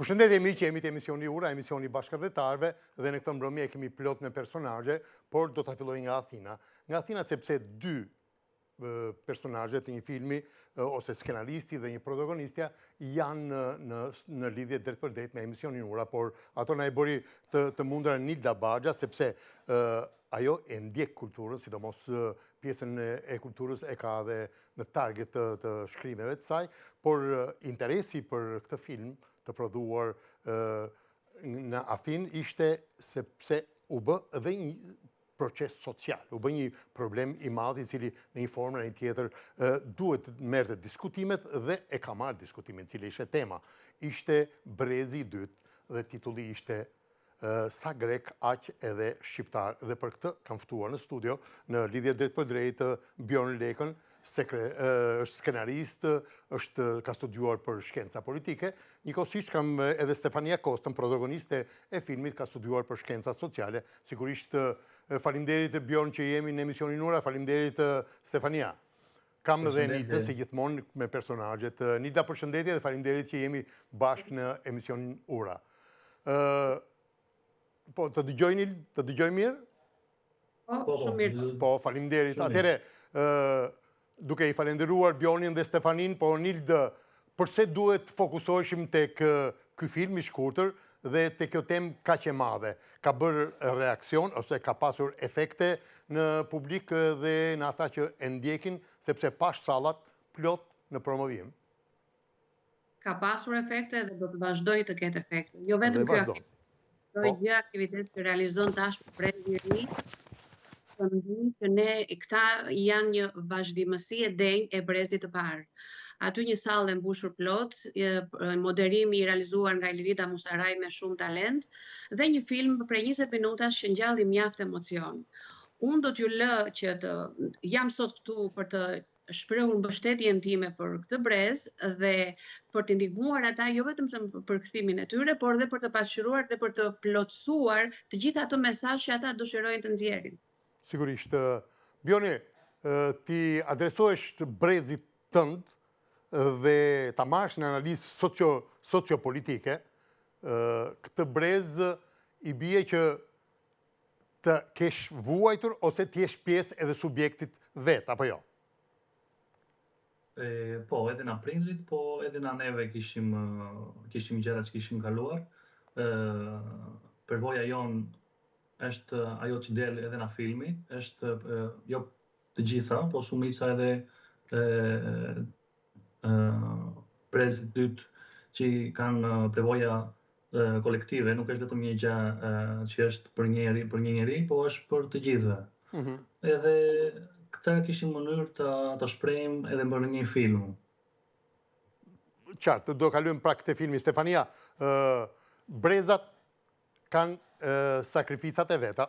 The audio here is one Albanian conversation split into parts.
Përshëndetje miq, jemi te emisioni Ura, emisioni bashkëdhetarëve dhe në këtë mbrëmje kemi plot me personazhe, por do ta filloj nga Athina. Nga Athina sepse dy personazhe të një filmi ose skenaristi dhe një protagonistja janë në lidhje drejt për drejt me emisionin Ura, por ato na e bëri të mundra Nilda Baxha sepse ajo e ndjek kulturën, sidomos pjesën e kulturës e ka dhe në target të shkrimeve të saj, por interesi për këtë film të prodhuar në Athinë ishte sepse u bë dhe një proces social, u bë një problem i madh i cili në një formë në një tjetër duhet merrte diskutimet dhe e ka marrë diskutimin, cili ishte tema. Ishte Brezi i dytë dhe titulli ishte sa grek, aq edhe shqiptar. Dhe për këtë kam ftuar në studio në lidhje drejt për drejt Bjorn Lekën, është skenarist, ka studiuar për shkenca politike. Njëkohësisht kam edhe Stefania Kostën, protagoniste e filmit, ka studiuar për shkenca sociale. Sigurisht faleminderit Bjorn që jemi në emisionin Ura, faleminderit Stefania. Kam edhe Nilda si gjithmonë me personazhet. Nilda, përshëndetje dhe faleminderit që jemi bashkë në emisionin Ura. Po, të dëgjoj Nilda, të dëgjoj mirë? Po, shumë mirë. Po, faleminderit. Atëherë, duke i falenderuar Bjornin dhe Stefanin, po Nilda, përse duhet fokusoheshim tek ky film i shkurtër dhe tek kjo temë kaq e madhe? Ka bërë reakcion ose ka pasur efekte në publik dhe në ata që e ndjekin, sepse pash sallat plot në promovim? Ka pasur efekte dhe do të vazhdoj të ketë efekte. Jo vetëm kjo aktivitet, gjë aktivitet që realizon tash Brezi i ri, që këta janë një vazhdimësi e denjë e Brezit të parë. Aty një sallë e mbushur plot, moderimi i realizuar nga Ilirida Musaraj me shumë talent dhe një film për 20 minutash që ngjalli mjaft emocion. Unë do t'ju lë që jam sot këtu për të shprehur mbështetjen time për këtë brez dhe për të ndihmuar ata jo vetëm për kthimin e tyre, por edhe për të pasqyruar dhe për të plotësuar të gjitha ato mesazhe që ata dëshirojnë të nxjerrin. Sigurisht. Bjorni, ti adresohesh të brezit tënd dhe ta marrësh në analizë sociopolitike, këtë brez i bie që të kesh vuajtur ose të jesh pjesë edhe subjektit vet, apo jo? Po, edhe na prindrit, po edhe na neve kishim gjëra që kishim kaluar. Përvoja jon është ajo që del edhe në filmi, është jo të gjitha, po shumica edhe Brezi i dytë që kanë përvoja kolektive, nuk është vetëm një gjë që është për një njeri, po është për të gjithëve. Edhe këtë kishim mënyrë të shprehim edhe në një film. Qartë, do kalojmë pra këtë filmi. Stefania, brezat kanë sakrificat e veta.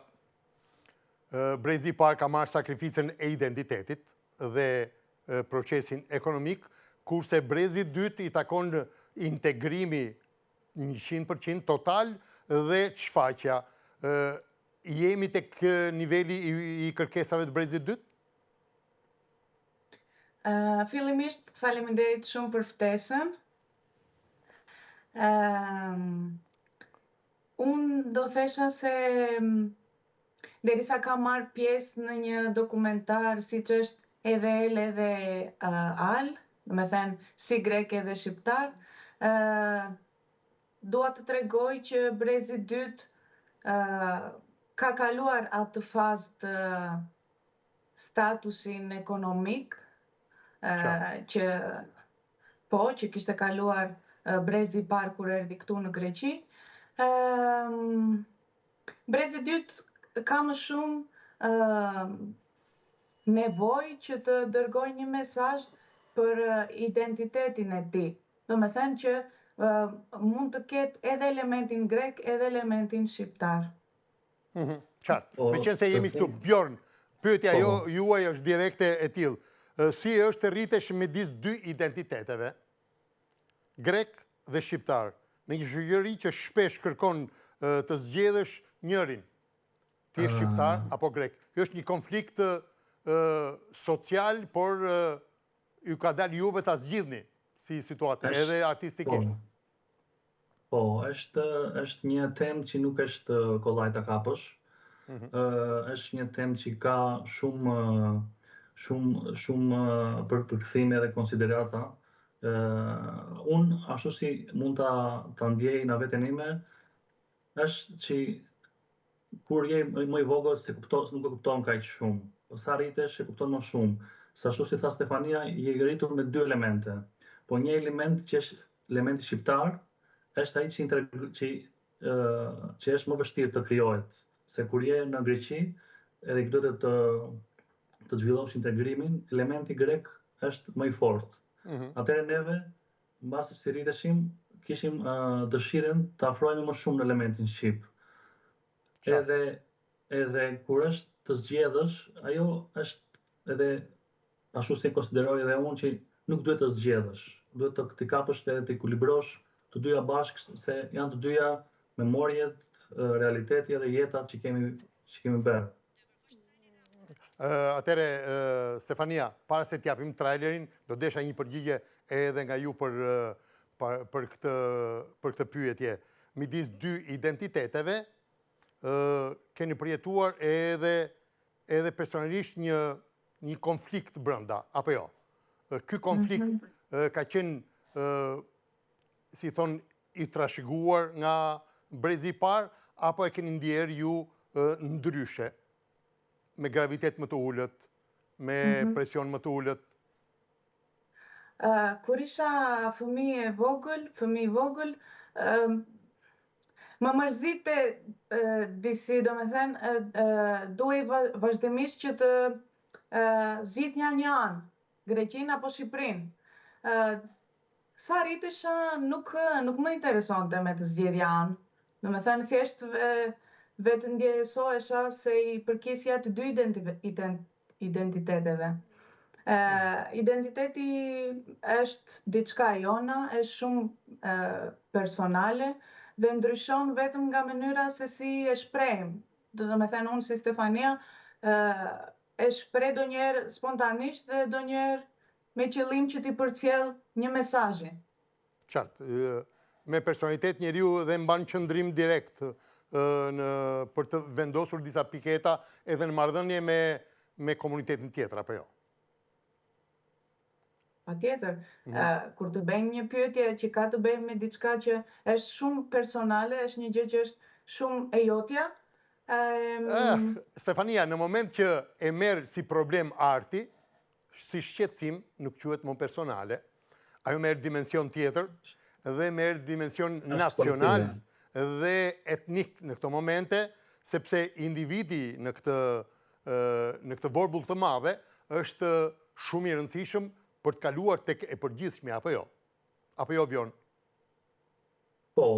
Brezi i parë ka marrë sakrificën e identitetit dhe procesin ekonomik, kurse Brezi i dytë i takon integrimi 100% total dhe shfaqja. Jemi tek niveli i kërkesave të Brezit dytë? Fillimisht, faleminderit shumë për ftesën. Unë do thesha se derisa kam marrë pjesë në një dokumentar siç është edhe El edhe Al, do të thënë si grek edhe shqiptar, dua të tregoj që Brezi i dytë ka kaluar atë fazë të statusin ekonomik që kishte kaluar Brezi i parë kur erdhi këtu në Greqi. Brezi i dytë ka më shumë nevojë që të dërgojë një mesazh për identitetin e tij. Do të thënë që mund të ketë edhe elementin grek, edhe elementin shqiptar. Qartë. Meqense jemi këtu, Bjorn, pyetja juaj është direkte e tillë. Si është të rritesh midis dy identiteteve, grek dhe shqiptar, në një shoqëri që shpesh kërkon të zgjedhësh njërin, ti je shqiptar apo grek? Është një konflikt social, por ju ka dalë juve ta zgjidhni si situatë, edhe artistikisht. Po, është një temë që nuk është kollaj ta kapësh. Është një temë që ka shumë përkthime dhe konsiderata. Unë, ashtu si mund ta ndjej në veten ime, është që kur je më i vogël nuk e kupton kaq shumë. Po sa rritesh e kupton më shumë. Sa ashtu si tha Stefania, je i rritur me dy elemente. Po një element që është elementi shqiptar, është ai që është më vështirë të krijohet. Se kur je në Greqi, edhe i duhet të zhvillosh integrimin, elementi grek është më i fortë. Atëherë neve, mbasi si rriteshim, kishim dëshirën të afrohemi më shumë në elementin shqip. Edhe kur është të zgjedhësh, ajo është edhe ashtu si konsideroj edhe unë që nuk duhet të zgjedhësh. Duhet të kapësh edhe të ekuilibrosh të dyja bashkë, se janë të dyja memorjet, realiteti dhe jetat që kemi bërë. Atëre, Stefania, para se t'japim trailerin, do desha një përgjigje edhe nga ju për këtë pyetje. Midis dy identiteteve, keni përjetuar edhe personalisht një konflikt brenda, apo jo? Ky konflikt ka qenë, si thonë, i trashëguar nga brezi i parë, apo e keni ndjerë ju ndryshe, me gravitet më të ullët, me presion më të ullët? Kur isha fëmijë i vogël, më mërzite disi, do me thënë, duhej vazhdimisht që të zgjidhja një anë, Greqinë apo Shqipërinë. Sa rritesha nuk më interesonte me të zgjedhja anë. Do me thënë, thjesht vetë ndjesohesha se i përkisja të dy identiteteve. Identiteti është diçka jona, është shumë personale dhe ndryshon vetëm nga mënyra se si e shprehim. Do me thënë, unë si Stefania e shpreh donjëherë spontanisht dhe donjëherë me qëllim që t'i përcjell një mesazhi. Qartë, me personalitet njeriu dhe mban qëndrim direkt për të vendosur disa piketa edhe në marrëdhënie me komunitetin tjetër, apo jo? Patjetër, kur të bëjmë një pyetje që ka të bëjë me diçka që është shumë personale, është një gjë që është shumë e jotja. Stefania, në moment që e merr si problem arti, si shqetësim, nuk quhet më personale, ajo merr dimension tjetër dhe merr dimension nacional dhe etnik në këto momente, sepse individi në këtë vorbull të madhe është shumë i rëndësishëm për të kaluar tek e përgjithshme, apo jo? Apo jo, Bjorn? Po,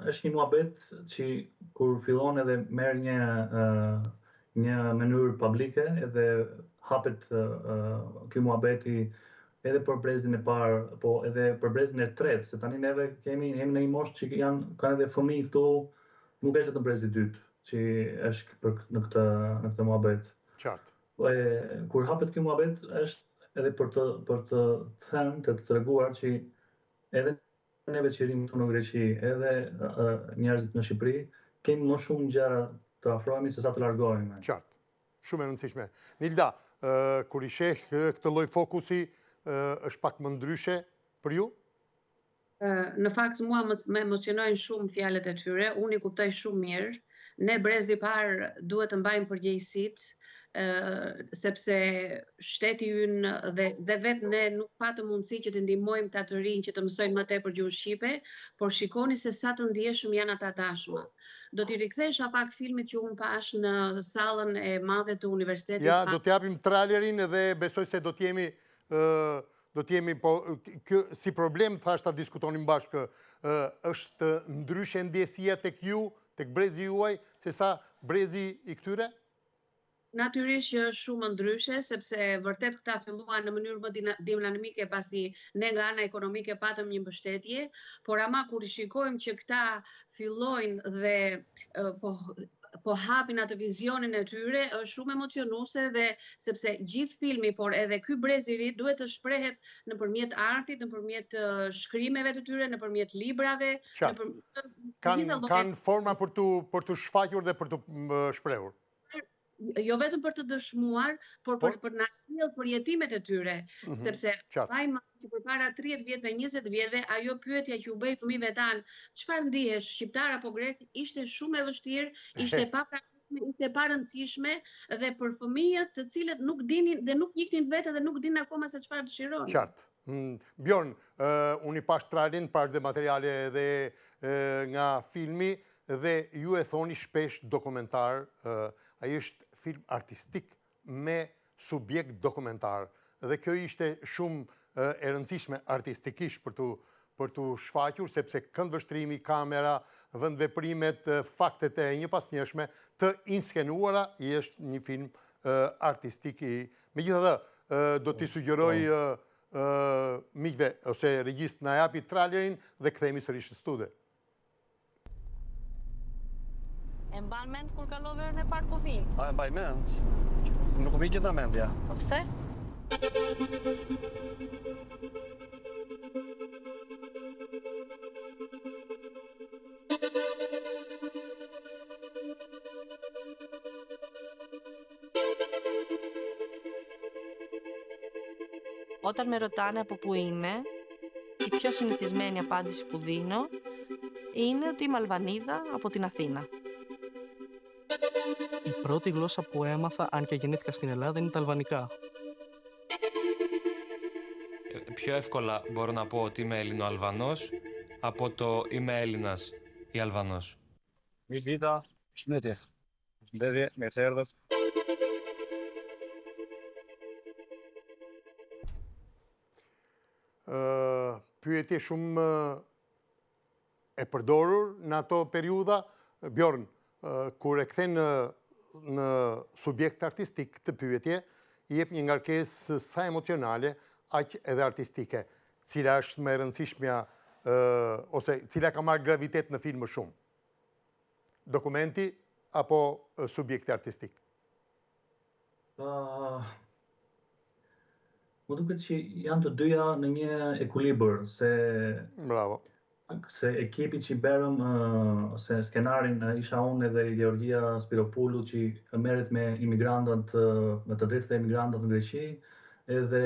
është një muhabet që kur fillon edhe merr një mënyrë publike edhe hapet ky muhabeti edhe për brezin e parë, po edhe për brezin e tretë, se tani neve kemi në një moshë që kanë edhe fëmijë këtu, nuk është vetëm brezi i dytë që është në këtë muhabet. Qartë. Kur hapet ky muhabet është edhe për të thënë, të treguar që edhe neve që rrim këtu në Greqi, edhe njerëzit në Shqipëri, kemi më shumë gjëra të afrohemi se sa të largohemi. Qartë. Shumë e rëndësishme. Nilda, kur i sheh këtë lloj fokusi, është pak më ndryshe për ju? Në fakt, mua më emocionojnë shumë fjalët e tyre, unë i kuptoj shumë mirë. Ne brezi i parë duhet të mbajmë përgjegjësitë, sepse shteti ynë dhe vetë ne nuk patëm mundësi që të ndihmojmë ta të rinj që të mësojnë më tepër gjuhën shqipe, por shikoni se sa të ndjeshëm janë ata tashmë. Do t'i rikthesha pak filmit që unë pash në sallën e madhe të Universitetit. Ja, do t'japim trailerin dhe besoj se do t'jemi po si problem thash ta diskutonim bashkë, është ndryshe ndjesia tek ju, tek brezi juaj, se sa brezi i këtyre? Natyrisht që është shumë ndryshe, sepse vërtet këta filluan në mënyrë më dinamike pasi ne nga ana ekonomike patëm një mbështetje, por ama kur shikojmë që këta fillojnë dhe po hapin atë vizionin e tyre, është shumë emocionuese dhe sepse gjithë filmi, por edhe ky brez i ri duhet të shprehet nëpërmjet artit, nëpërmjet shkrimeve të tyre, nëpërmjet librave, kanë forma për të shfaqur dhe për të shprehur. Jo vetëm për të dëshmuar, por për na sjell përjetimet e tyre, sepse vajma që përpara 30 vjetëve, 20 vjetëve, ajo pyetja që u bëj fëmijëve tan, çfarë ndihesh, shqiptar apo grek, ishte shumë e vështirë, ishte ishte e parëndësishme dhe për fëmijët të cilët nuk dinin dhe nuk njihnin vetë dhe nuk dinin akoma se çfarë dëshironin. Qartë. Bjorn, unë i pash trailerin, pash dhe materiale dhe nga filmi dhe ju e thoni shpesh dokumentar, ai është film artistik me subjekt dokumentar. Dhe kjo ishte shumë e rëndësishme artistikisht për të shfaqur, sepse këndvështrimi, kamera, vendveprimet, faktet e një pas njëshme të inskenuara i është një film artistik. Megjithatë, do t'i sugjeroj miqve ose regjist na japi trailerin dhe kthehemi sërish në studio. E mban mend kur kalove herën e parë ku film? E mbaj mend. Nuk më vjen mendja. Po pse? Όταν με ρωτάνε από πού είμαι, η πιο συνηθισμένη απάντηση που δίνω είναι ότι είμαι Αλβανίδα από την Αθήνα. Η πρώτη γλώσσα που έμαθα, αν και γεννήθηκα στην Ελλάδα, είναι τα αλβανικά. Πιο εύκολα μπορώ να πω ότι είμαι Ελληνοαλβανός από το είμαι Έλληνας ή Αλβανός. Mirëdita, shëndetje. Shëndetje, mirë se erdhët. Pyetje shumë e përdorur në ato periudha. Bjorn, kur e kthen në subjekt artistik të pyetje, i jep një ngarkesë sa emocionale, aq edhe artistike. Cila është më e rëndësishmja ose cila ka marrë gravitet në film më shumë? Dokumenti apo subjekti artistik? Më duket që janë të dyja në një ekuilibër, Bravo. Se ekipi që i berëm, se skenarin isha unë edhe Georgia Spiropulu që merret me imigrantët, me të drejtat e imigrantëve në Greqi, edhe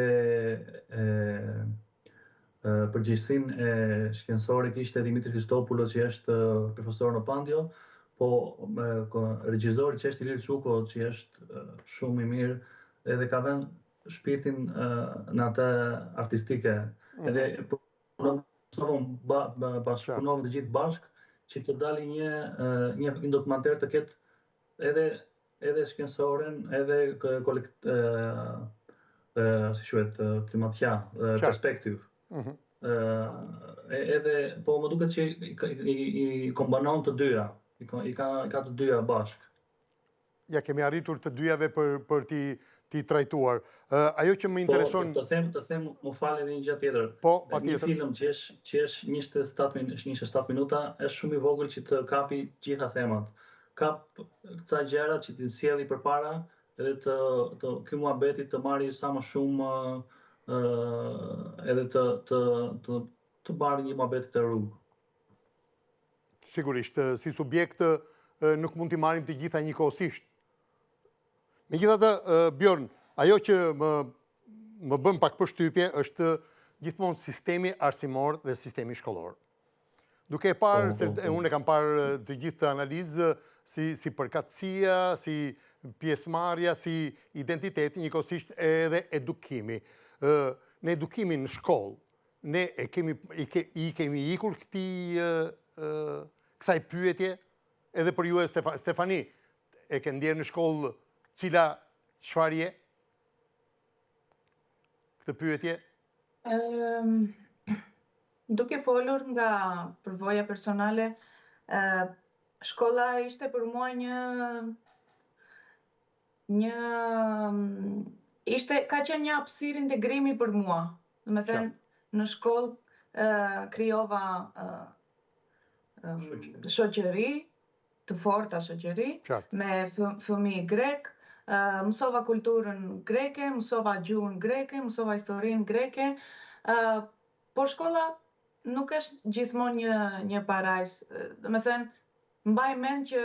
përgjegjësinë e shkencorit kishte Dimitri Christopoulos që është profesor në Pandio, po regjizori që është Ilir Çuko që është shumë i mirë edhe ka vënë shpirtin në atë artistike. Edhe bashkëpunojmë të gjithë bashkë që të dali një dokumentar të ketë edhe shkencoren, edhe si quhet, tematja, perspektiv. Edhe po më duket që i kombanon të dyja, i ka të dyja bashkë. Ja kemi arritur të dyjave për t'i trajtuar. Ajo që më intereson... Po, të them, më falë edhe një gjë tjetër. Po, patjetër. Një film që është 27 minuta, është shumë i vogël që të kapi gjitha themat. Kap këta gjëra që t'i sjellë përpara, edhe ky muhabeti të marrë sa më shumë edhe të marrë një muhabet të rrugë. Sigurisht, si subjekt nuk mund t'i marrim të gjitha njëkohësisht. Megjithatë, Bjorn, ajo që më bën pak përshtypje është gjithmonë sistemi arsimor dhe sistemi shkollor. Duke e parë, se unë e kam parë të gjithë analizë, si përkatësia, si pjesëmarrja, si identiteti, njëkohësisht edhe edukimi. Në edukimin në shkollë, ne i kemi ikur kësaj pyetje, edhe për ju e Stefani, e ke ndjerë në shkollë cila çfarë je? Këtë pyetje? Duke folur nga përvoja personale, shkolla ishte për mua ka qenë një hapësirë integrimi për mua. Domethënë, në shkollë krijova shoqëri, të forta shoqëri, Qartë. me fëmijë grek, mësova kulturën greke, mësova gjuhën greke, mësova historinë greke, por shkolla nuk është gjithmonë një parajsë. Do të thënë, mbaj mend që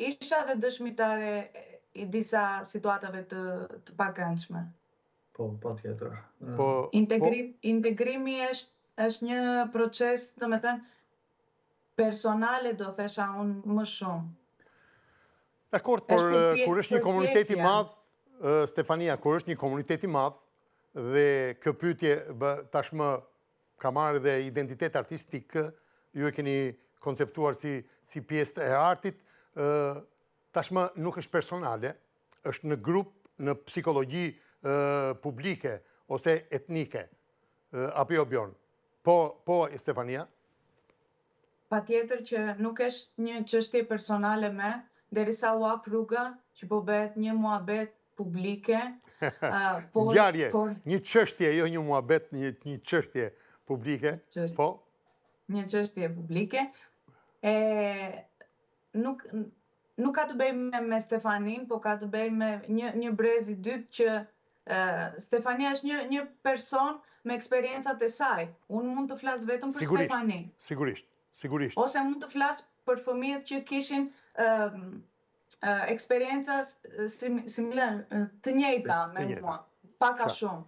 isha dhe dëshmitare i disa situatave të pakëndshme. Po, patjetër. Integrimi është një proces, do të thënë, personale, do thesha unë më shumë. Dakor, por kur është një komunitet i madh, Stefania, kur është një komunitet i madh dhe kjo pyetje tashmë ka marrë dhe identitet artistik, ju e keni konceptuar si pjesë e artit, tashmë nuk është personale, është në grup, në psikologji publike ose etnike. Apo jo, Bjorn? Po, Stefania? Patjetër që nuk është një çështje personale derisa u hap rruga që po bëhet një muhabet publike. Ngjarje, një çështje, jo një muhabet, një çështje publike. Po? Një çështje publike. Nuk ka të bëjë me Stefanin, po ka të bëjë me një brez i dytë që Stefania është një person me eksperiencat e saj. Unë mund të flas vetëm për Stefanin. Sigurisht. Ose mund të flas për fëmijët që kishin eksperienca similare, të njëjta me mua, pak a shumë.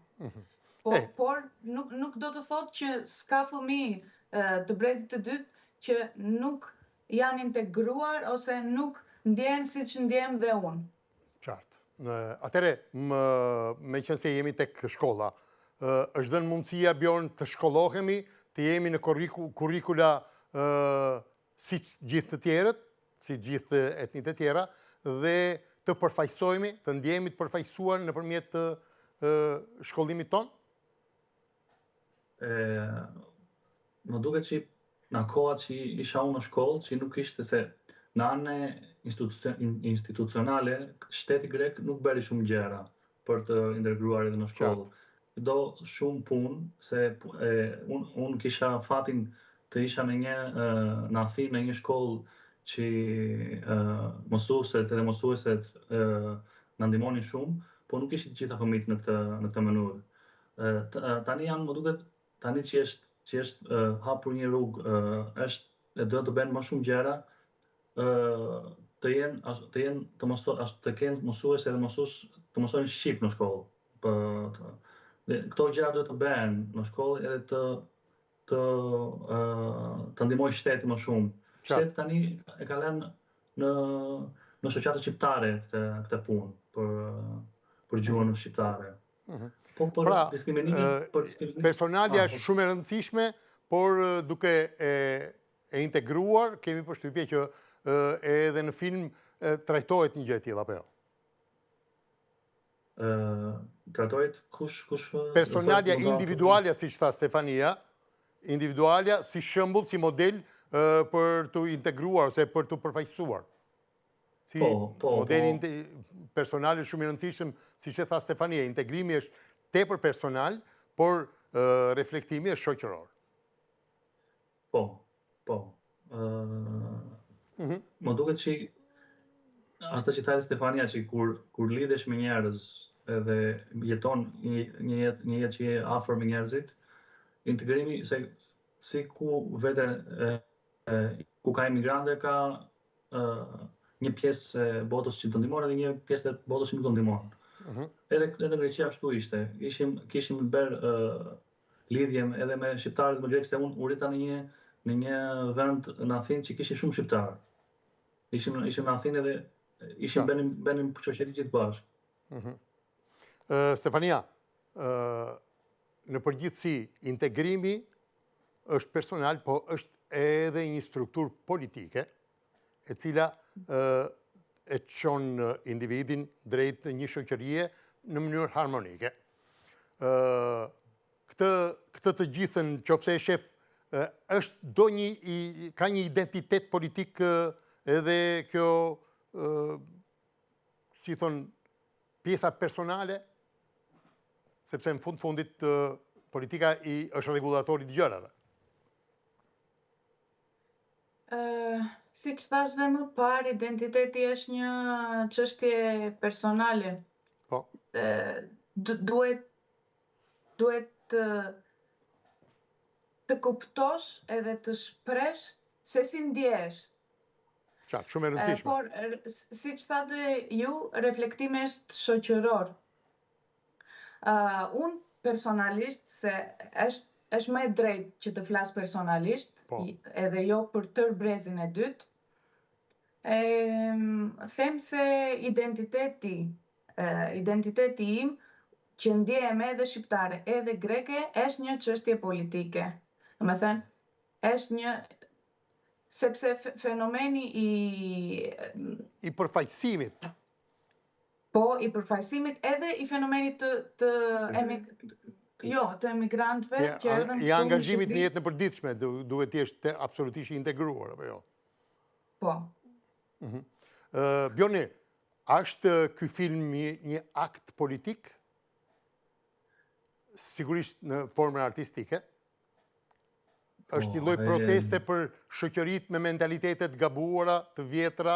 Por nuk do të thotë që s'ka fëmijë të brezit të dytë që nuk janë integruar ose nuk ndjehen siç ndjem dhe unë. Qartë. Atëre, me qenë se jemi tek shkolla, është dhënë mundësia, Bjorn, të shkollohemi, të jemi në kurrikula si gjithë të tjerët, si gjithë etnitë të tjera, dhe të përfaqësohemi, të ndjehemi të përfaqësuar nëpërmjet shkollimit tonë? Më duket që në koha që isha unë në shkollë, që nuk ishte se në anë institucionale, shteti grek nuk bëri shumë gjëra për të integruar edhe në shkollë. Do shumë punë, se unë kisha fatin të isha në Athinë në një shkollë që mësueset edhe mësueset na ndihmonin shumë, po nuk ishin të gjitha fëmijët në këtë mënyrë. Tani janë, më duket, tani që është hapur një rrugë, do të bëhen më shumë gjëra, të kenë mësues edhe mësues të mësojnë shqip në shkollë. Këto gjëra duhet të bëhen në shkollë edhe të ndihmojë shteti më shumë. Shteti tani e ka lënë në shoqatën shqiptare këtë punë për gjuhën shqiptare. Pra, personalja është shumë e rëndësishme, por duke e integruar, kemi përshtypje që edhe në film trajtohet një gjë e tillë, apo jo? Trajtohet kush? Personalja individualja, siç tha Stefania, individualja si shembull, si model për të integruar ose për të përfaqësuar. Si model personal është shumë i rëndësishëm, siç e tha Stefania, integrimi është tepër personal, por reflektimi është shoqëror. Po. Më duket që atë që tha Stefania, që kur lidhesh me njerëz edhe jeton një jetë që je afër me njerëzit, integrimi si ku vete ku ka emigrante ka një pjesë e botës që të ndihmon edhe një pjesë e botës që nuk të ndihmon. Edhe në Greqi ashtu ishte. Kishim bërë lidhje edhe me shqiptarët më grek, se unë u rita në një vend në Athinë që kishin shumë shqiptarë. Ishim në Athinë edhe bënim shoqëri gjithë bashkë. Stefania, në përgjithësi, integrimi është personal, po është edhe një strukturë politike, e cila e çon individin drejt një shoqërie në mënyrë harmonike. Këtë të gjithën, qofse e shef, ka një identitet politik edhe kjo, si thonë, pjesa personale, sepse në fundit politika është rregullatori i gjërave. Si që thash dhe më parë, identiteti është një çështje personale. Po. Duhet të kuptosh edhe të shpresh se si ndjehesh. Qartë, shumë e rëndësishme. Por, si që thate ju, reflektimi është shoqëror. Unë personalisht, se është më e drejtë që të flas personalisht, edhe jo për tërë brezin e dytë, them se identiteti im, që ndjehem edhe shqiptare, edhe greke, është një çështje politike. Domethënë, është një sepse fenomeni i përfaqësimit. Po, i përfaqësimit edhe i fenomenit të emigrantëve që erdhën i angazhimit në jetën e përditshme, duhet të jesh absolutisht i integruar apo jo? Po. Bjorni, është ky film një akt politik? Sigurisht në formën artistike. Është një lloj proteste për shoqëritë me mentalitetet gabuara, të vjetra?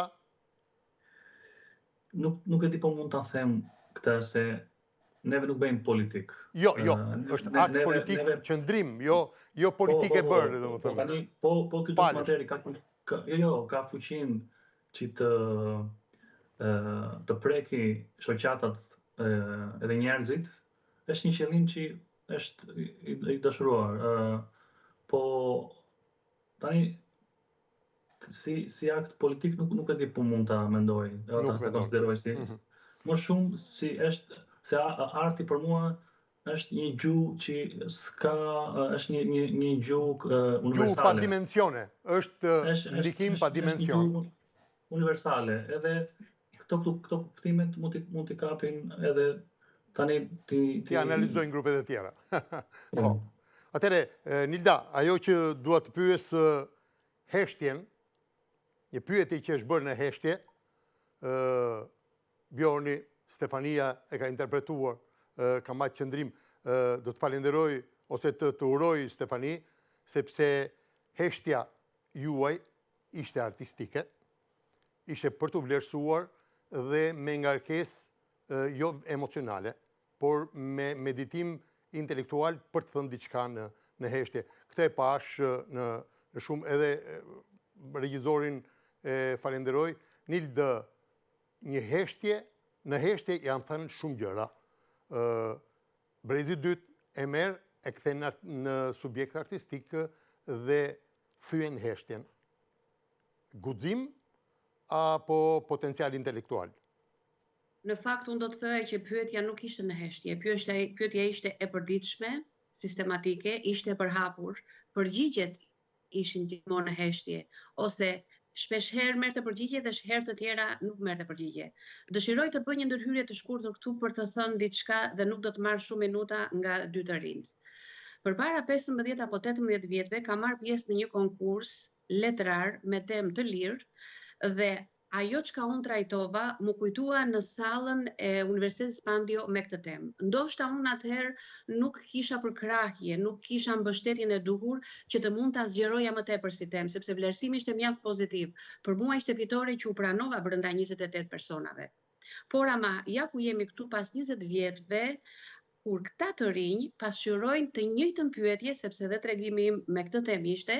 Nuk e di po mund ta them këtë se neve nuk bëjmë politik. Jo, është akt politik qëndrim, jo politike bërë, domethënë. Po ky dokumentari ka fuqinë që të preki shoqatat edhe njerëzit, është një qëllim që është i dëshiruar. Po tani si akt politik nuk e di po mund ta mendoj, ta konsideroj si. Më shumë si është se arti për mua është një gjuhë që është një gjuhë universale. Gjuhë pa dimensione, është ndikim pa dimension. Universale, edhe këto kuptimet mund t'i kapin edhe tani ti analizojnë grupet e tjera. Po. Atëre, Nilda, ajo që dua të pyes heshtjen, një pyetje që është bërë në heshtje, Bjorni, Stefania e ka interpretuar, ka marrë qëndrim, do të falenderoj ose të uroj Stefani, sepse heshtja juaj ishte artistike, ishte për të vlerësuar dhe me ngarkesë jo emocionale, por me meditim intelektual për të thënë diçka në heshtje. Këtë e pash në shumë edhe regjizorin e falenderoj. Nildë, një heshtje, në heshtje janë thënë shumë gjëra. Brezi dytë e merë, e kthen në subjekt artistik dhe thyen heshtjen. Guxim apo potencial intelektual? Në fakt, unë do të thëj që pyetja nuk ishte në heshtje. Pyetja ishte e përditshme, sistematike, ishte e përhapur. Përgjigjet ishin gjithmonë në heshtje, ose shpesh herë merrte përgjigje dhe herë të tjera nuk merrte përgjigje. Dëshiroj të bëj një ndërhyrje të shkurtër këtu për të thënë diçka dhe nuk do të marr shumë minuta nga dy të rinjt. Përpara 15 apo 18 vjetëve kam marrë pjesë në një konkurs letrar me temë të lirë dhe ajo çka unë trajtova më kujtua në sallën e Universitetit Spandio me këtë temë. Ndoshta unë atëherë nuk kisha përkrahje, nuk kisha mbështetjen e duhur që të mund ta zgjeroja më tepër si temë, sepse vlerësimi ishte mjaft pozitiv. Për mua ishte fitore që u pranova brenda 28 personave. Por ama ja ku jemi këtu pas 20 vjetëve, kur këta të rinj pasqyrojnë të njëjtën pyetje, sepse edhe tregimi im me këtë temë ishte,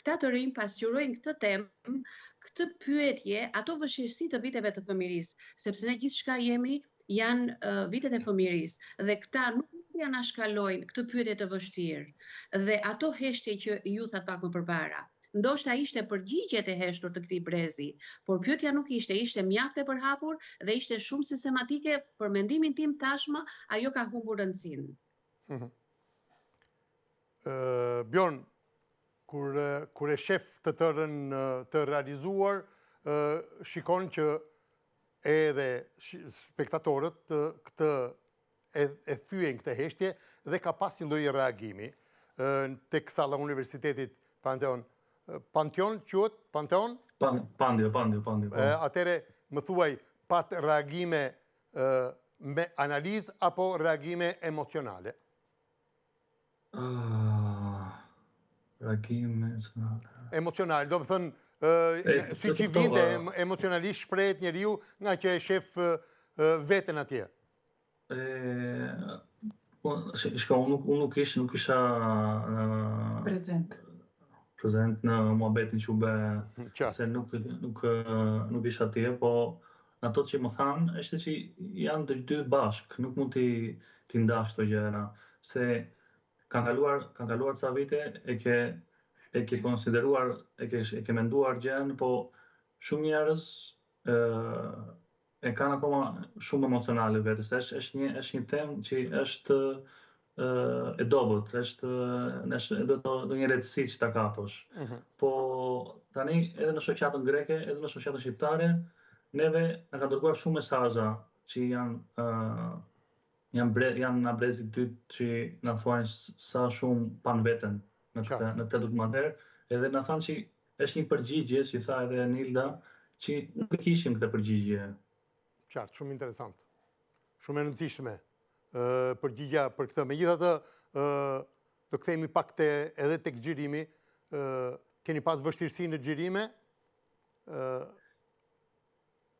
këta të rinj pasqyrojnë këtë temë, këtë pyetje, ato vështirësi të viteve të fëmirisë, sepse ne gjithçka jemi janë vitet e fëmirisë dhe këta nuk janë shkalojnë këtë pyetje të vështirë dhe ato heshtje që ju that pak më përpara. Ndoshta ishte përgjigjet e heshtur të këtij brezi, por pyetja nuk ishte mjaft e përhapur dhe ishte shumë sistematike, për mendimin tim tashmë, ajo ka humbur rëndësinë. Bjorn, kur e shef të tërën të realizuar, shikon që edhe spektatorët këtë e thyen këtë heshtje dhe ka pas një lloj reagimi tek salla e Universitetit Pantheon. Pantheon quhet? Pantheon? Pandio. Atëre, më thuaj, pat reagime me analizë apo reagime emocionale? Reagime emocionale. Emocionale, do më thënë, si që vinte emocionalisht shprehet njeriu nga që e shef veten atje? Shka, unë nuk isha prezent në muhabetin që u bë, se nuk isha atje, po ato që më thanë, është që janë të dy bashk, nuk mund t'i ndash të gjëra, se kanë kaluar ca vite, e ke konsideruar, e ke menduar gjën, po shumë njerëz e kanë akoma shumë emocionale vetës. Është një temë që është e dobët, do një retësi që ta kapësh. Po tani edhe në shoqatën greke, edhe në shoqatën shqiptare, neve na ka dërguar shumë mesazha që janë nga brezi dytë që na thuajnë sa shumë pan veten në këtë dokumentar, edhe na thanë që është një përgjigje, si tha edhe Nilda, që nuk e kishim këtë përgjigje. Qartë, shumë interesant. Shumë e rëndësishme përgjigja për këtë. Megjithatë, të kthehemi pak edhe tek xhirimi, keni pas vështirësi në xhirime?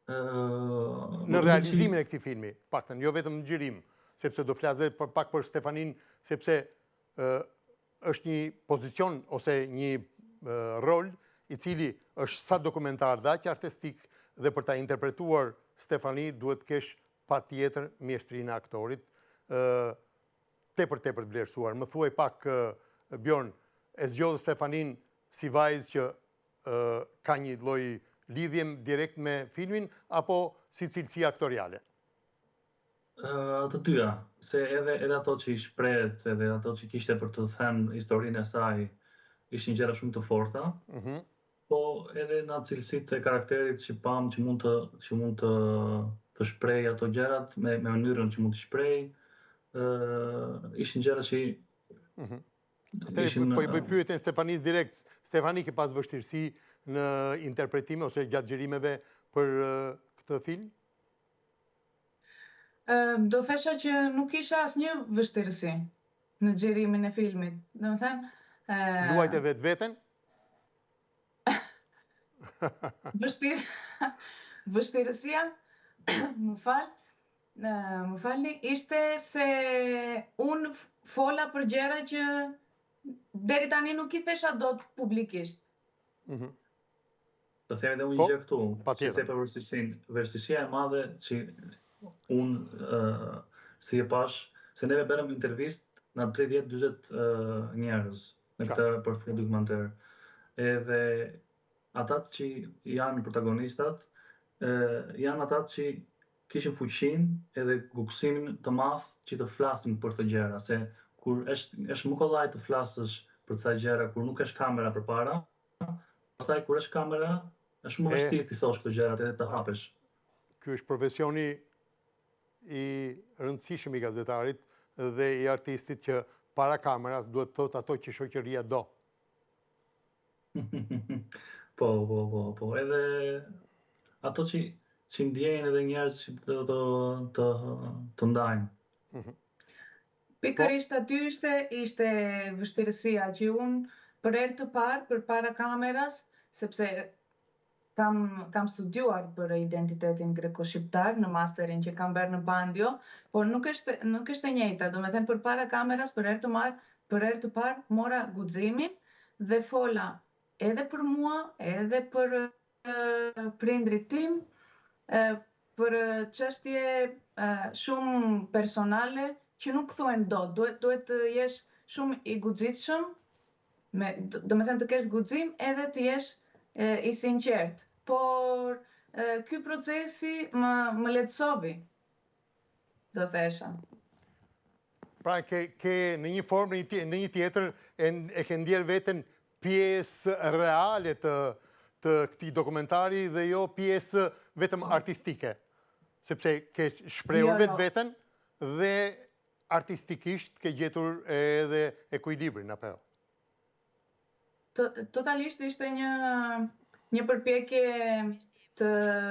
Në realizimin e këtij filmi, paktën jo vetëm në xhirim, sepse do flas edhe pak për Stefanin, sepse është një pozicion ose një rol i cili është sa dokumentar dhe aq artistik, dhe për ta interpretuar Stefani duhet të kesh patjetër mjeshtrinë e aktorit, tepër të vlerësuar. Më thuaj pak, Bjorn, e zgjodh Stefanin si vajzë që ka një lloj lidhje direkt me filmin, apo si cilësi aktoriale? Të dyja, se edhe ato që i shprehet, edhe ato që kishte për të thënë historinë e saj, ishin gjëra shumë të forta, po edhe në cilësitë e karakterit që pam që mund të shpreh ato gjërat me mënyrën që mund të shpreh, ishin gjëra që po i bëj pyetjen Stefanis direkt. Stefani, ke pas vështirësi në interpretime ose gjatë xhirimeve për këtë film? Do thesha që nuk isha asnjë vështirësi në xhirimin e filmit. Domethënë, luajte vetveten? Vështirësia, më falni, ishte se unë fola për gjëra që deri tani nuk i thesha dot publikisht. Të themi edhe unë gjë këtu, që te për vështirësia e madhe që unë si e pash, se neve bërëm intervistë në 30-40 njerëz në për këtë dokumentar. Edhe atat që janë protagonistat, janë atat që kishin fuqinë edhe gukësimin të madh që të flasin për të gjëra, se kur është më kollaj të flasësh për ca gjëra kur nuk është kamera përpara, pastaj kur është kamera, është më vështirë të thosh këto gjërat edhe të hapesh. Ky është profesioni i rëndësishëm i gazetarit dhe i artistit që para kameras duhet të thotë ato që shoqëria do. Po, edhe ato që ndjejnë edhe njerëz që të ndajnë. Pikërisht aty ishte vështirësia që unë për herë të parë përpara kameras, sepse kam studiuar për identitetin greko-shqiptar në masterin që kam bërë në Bandio, por nuk është e njëjta. Domethënë përpara kameras për herë të parë mora guximin dhe fola edhe për mua, edhe për prindrit tim, për çështje shumë personale që nuk thuhen dot. Duhet të jesh shumë i guxitshëm, domethënë të kesh guxim edhe të jesh i sinqert. Por ky procesi më lehtësoi, do thesha. Pra ke në një formë, në një tjetër, e ke ndjer veten pjesë reale të këtij dokumentari dhe jo pjesë vetëm artistike, sepse ke shprehur veten dhe artistikisht ke gjetur edhe ekuilibrin, apo? Totalisht ishte një përpjekje të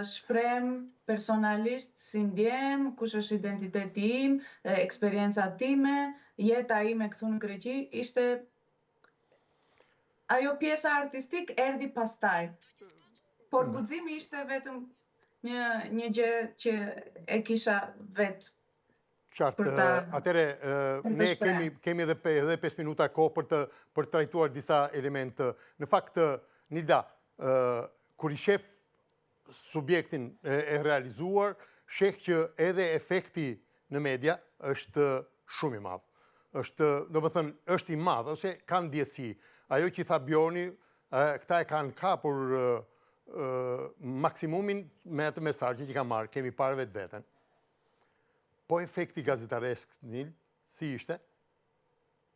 shprehem personalisht si ndjem, kush është identiteti im, eksperiencat time, jeta ime këtu në Greqi, ishte ajo pjesa artistik erdhi pastaj. Por guximi ishte vetëm një gjë që e kisha vetë. Qartë, atëre, ne kemi edhe 5 minuta kohë për të trajtuar disa elementë. Në fakt, Nilda, kur i shef subjektin e realizuar, sheh që edhe efekti në media është shumë i madh. Është i madh, ose kanë ndjesi. Ajo që i tha Bjorni, këta e kanë kapur maksimumin me atë mesazh që kanë marrë, kemi parë vetveten. Po efekti gazetaresk, Nil, si ishte?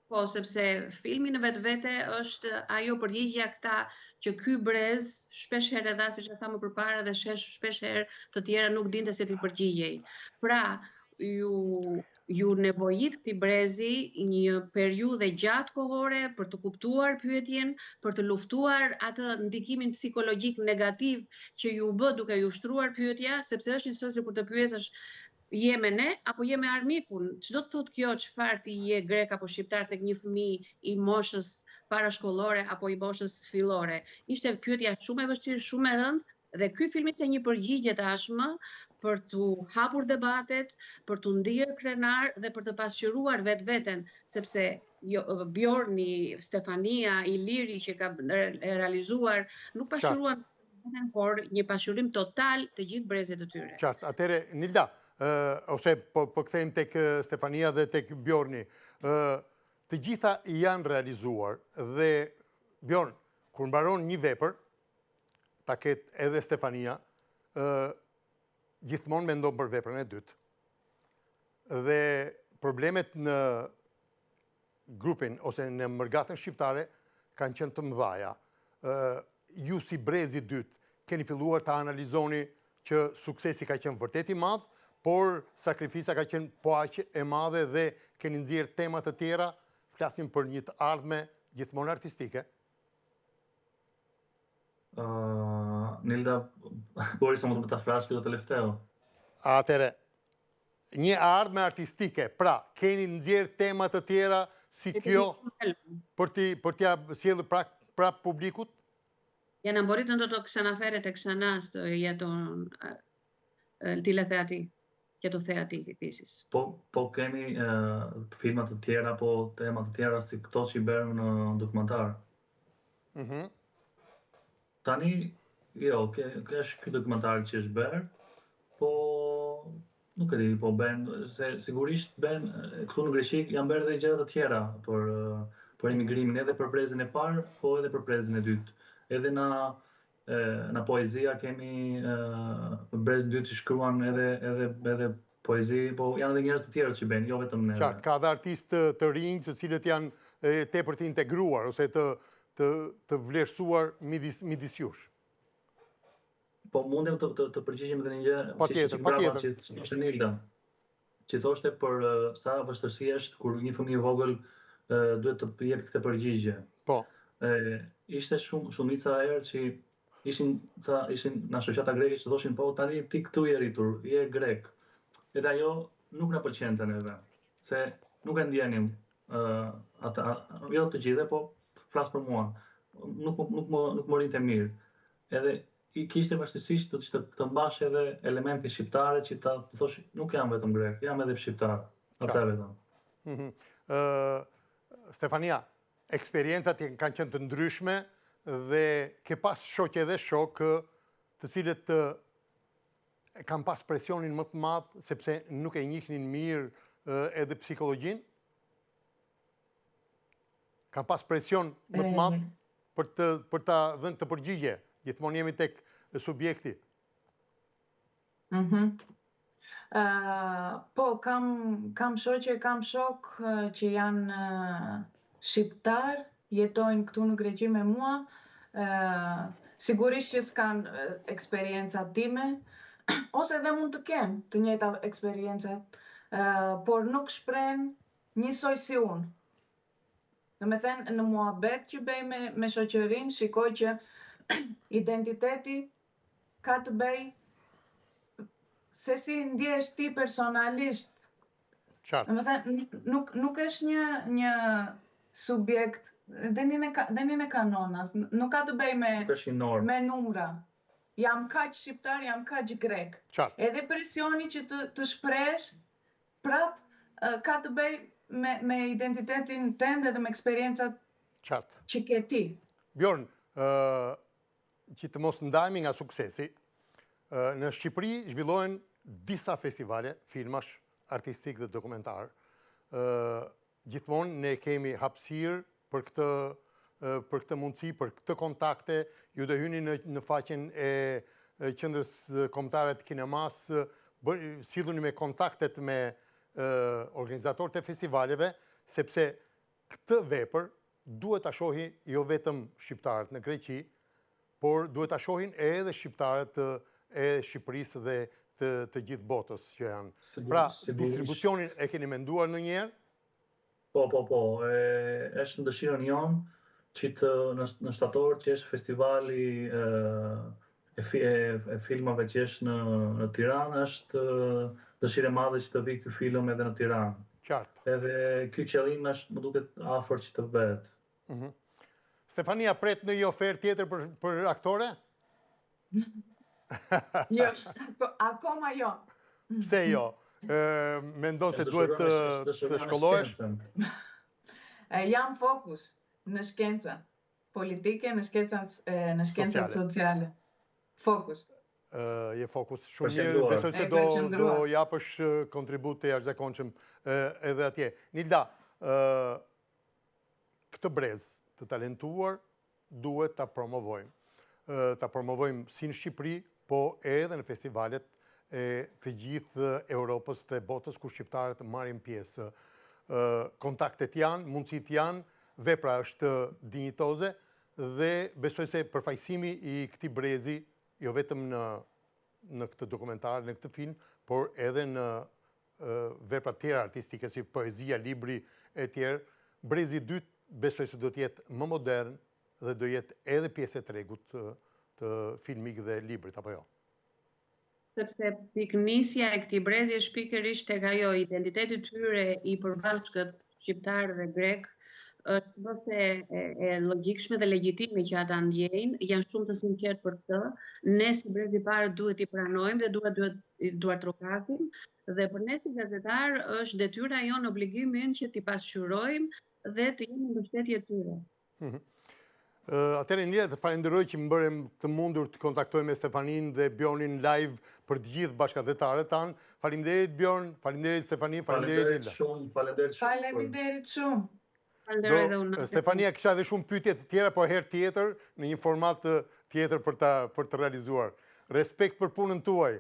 Po, sepse filmi në vetvete është ajo përgjigjja këta që ky brez shpesh herë dha, siç e thamë përpara, dhe shpesh herë të tjera nuk dinte se ti përgjigjej. Pra, ju nevojit këtij brezi një periudhë gjatë kohore për të kuptuar pyetjen, për të luftuar atë ndikimin psikologjik negativ që ju bë duke ju shtruar pyetja, sepse është njësoj se kur të pyetësh je me ne apo je me armikun? Çdo të thotë kjo çfarë ti je grek apo shqiptar tek një fëmijë i moshës parashkollore apo i moshës fillore? Ishte pyetja shumë e vështirë, shumë e rëndë, dhe ky film ishte një përgjigje tashmë për të hapur debatet, për të ndjerë krenar dhe për të pasqyruar vetveten, sepse Bjorni, Stefania, Iliri që ka realizuar nuk pasqyruan vetëm, por një pasqyrim total të gjithë brezet të tyre. Qartë, atëre, Nilda, ose po kthejmë tek Stefania dhe tek Bjorni, të gjitha janë realizuar dhe Bjorn, kur mbaron një vepër, ta ketë edhe Stefania, gjithmonë mendon për veprën e dytë. Dhe problemet në grupin ose në mërgatën shqiptare kanë qenë të mëdhaja. Ju si brezi dytë keni filluar të analizoni që suksesi ka qenë vërtet i madh, por sakrifisa ka qenë po aq e madhe dhe keni nxjerrë tema të tjera, flasim për një të ardhme gjithmonë artistike. Nilda, Boris, mund të ta flasë të telefteo. Atëre, një ardhme artistike, pra, keni nxjerrë tema të tjera si kjo për t'ja sjellë prap publikut? Ja na mboritë do të kësanaferet e kësanas të jeton teletheati. Και το θεατή επίσης. Po kemi filma të tjera, po tema të tjera si këto që i bërë në dokumentar. Tani, jo, është ky dokumentar që është bërë, po nuk e di, po bën, se sigurisht bën këtu në Greqi janë bërë edhe gjëra të tjera për emigrimin, edhe për brezin e parë, po edhe për brezin e dytë. Edhe në poezia kemi brez në dytë që shkruan edhe poezi, po janë edhe njerëz të tjerë që bëjnë, jo vetëm ne. Qartë, ka dhe artistë të rinj të cilët janë tepër të integruar ose të vlerësuar midis jush. Po mundem të përgjigjem edhe një gjë patjetër. Që ishte Nilda, që thoshte për sa vështirësi është kur një fëmijë i vogël duhet të jep këtë përgjigje. Po. Ishte shumica herë që ishin në shoqata greke që thoshin po tani ti këtu je rritur, je grek. Edhe ajo nuk na pëlqente neve, se nuk e ndjenim jo të gjithë, po flas për mua. Nuk më rinte mirë. Edhe i kishte vështirësisht të mbash edhe elemente shqiptare që ta thosh nuk jam vetëm grek, jam edhe shqiptar. Atë vetëm. Stefania, eksperiencat kanë qenë të ndryshme dhe ke pas shoqe dhe shok të cilët kanë pas presionin më të madh sepse nuk e njihnin mirë edhe psikologjin? Kanë pas presion më të madh për ta dhënë të përgjigje? Gjithmonë jemi tek subjekti. Po, kam shoqe, kam shok që janë shqiptar, jetojnë këtu në Greqi me mua, sigurisht që s'kan eksperiencat time, ose edhe mund të kenë të njëjta eksperiencat, por nuk shprehen njësoj si unë. Domethënë, në muhabet që bëj me shoqërinë, shikoj që identiteti ka të bëj se si ndjesh ti personalisht. Qartë. Domethënë, nuk është një subjekt Denin e kanonas, nuk ka të bëj me numra. Jam kaq shqiptar, jam kaq grek. Qartë. Edhe presioni që të shpresh, prap ka të bëj me identitetin tënd dhe me eksperiencat që ke ti. Bjorn, që të mos ndajmi nga suksesi, në Shqipëri zhvillohen disa festivale, filmash, artistik dhe dokumentar. Gjithmonë ne kemi hapësirë për këtë mundësi, për këtë kontakte, ju do hyni në faqen e qendrës kombëtare të kinemas, silluni me kontaktet me organizatorët e festivaleve, sepse këtë vepër duhet ta shohin jo vetëm shqiptarët në Greqi, por duhet ta shohin edhe shqiptarët e Shqipërisë dhe të gjithë botës që janë. Pra, distribucionin e keni menduar ndonjëherë? Po. Është në dëshirën jonë që në shtator që është festivali e filmave që është në Tiranë, është dëshirë e madhe që të vi ky film edhe në Tiranë. Qartë. Edhe ky qëllim është më duket afër që të bëhet. Stefania, pret në një ofertë tjetër për aktore? Jo, akoma jo. Pse jo? Mendon se duhet të shkollohesh? Jam fokus në shkenca politike, në shkencat sociale. Fokus. Je fokus shumë mirë, besoj se do japësh kontribut të jashtëzakonshëm edhe atje. Nilda, këtë brez të talentuar duhet ta promovojmë. Ta promovojmë si në Shqipëri, po edhe në festivalet e të gjithë Europës dhe botës ku shqiptarët marrin pjesë. Kontaktet janë, mundësit janë, vepra është dinjitoze dhe besoj se përfaqësimi i këtij brezi jo vetëm në këtë dokumentar, në këtë film, por edhe në vepra tjera artistike si poezia, libri e tjerë, brezi i dytë besoj se do të jetë më modern dhe do jetë edhe pjesë e tregut të filmik dhe librit, apo jo? Sepse piknisja e këtij brezi është pikërisht tek ajo identiteti tyre i përbashkët shqiptar dhe grek, është bëse e logjikshme dhe legjitime që ata ndjejnë, janë shumë të sinqertë për këtë. Ne si brez i parë duhet i pranojmë dhe duhet trokasim, dhe për ne si gazetar është detyra jonë, obligimin që t'i pasqyrojmë dhe të jemi në mbështetje tyre. Atëherë një të falenderoj që më bërëm të mundur të kontaktoj me Stefanin dhe Bjornin live për të gjithë bashkëdhetarët tanë. Faleminderit Bjorn, faleminderit Stefani, faleminderit Nilda. Faleminderit shumë. Stefania, kisha edhe shumë pyetje të tjera, po herë tjetër në një format tjetër për të realizuar. Respekt për punën tuaj.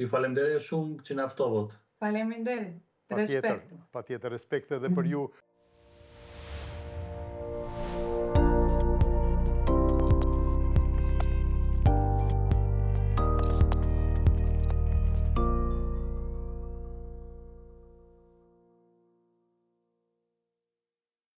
Ju faleminderit shumë që na ftovët. Faleminderit. Respekt. Patjetër, respekt edhe për ju.